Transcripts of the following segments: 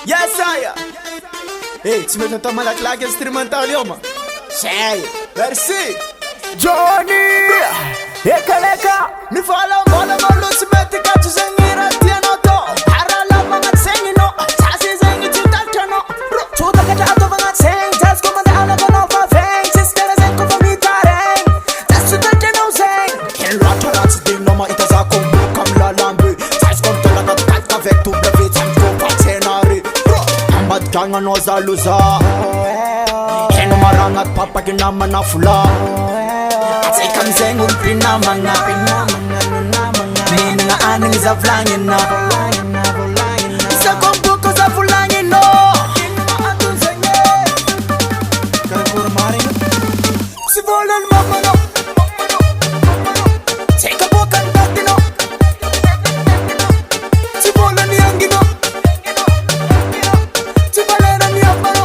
Yes, I. Hey, tu me donnes mal avec la instrumentale, yo, man. Chay, merci. Johnny, ekaleka. Mi follow, tu metti che ci sei tieno to. Harala mangat sengi no, sasi sengi chuta no. Chuta kata ato mangat seng, tas ko manda ala ko no fa feng. Sistera sen ko famitare, tas chuta no seng. Quel rat din no ma ita za kom kam la lambe. Tas kom tola ka kat avec tout le vite, sam ko patenari. Ambat kanga no za luza. Keno marangat papa kinama na fula. Atsikam sengun pinamanga. Nina nga aning za flangin na. Isa kombo ko za flangin no. Atun senye. Karakura maring. Si volan mama no. Take a book and party no. Si volan yangi no. Si valera mi amano.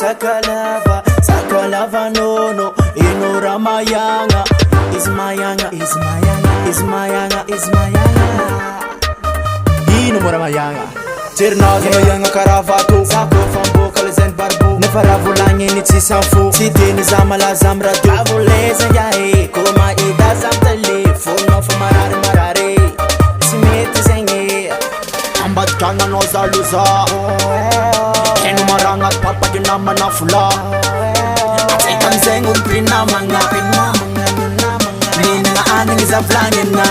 Sakalava no Inura mayanga Is mayanga Inura mayanga Tirnaga mayanga karavato Sako fambo kalizen barbo Nefara vulangi ni chisanfo Sidini zamala zamrado Avuleza yae Koma ida zamtale Funo marare Simeti zenye Ambat kanga no zaluza Kenu marangat papa kinama na fula Atsikam sengun pinamanga Nina nga aning za flangin na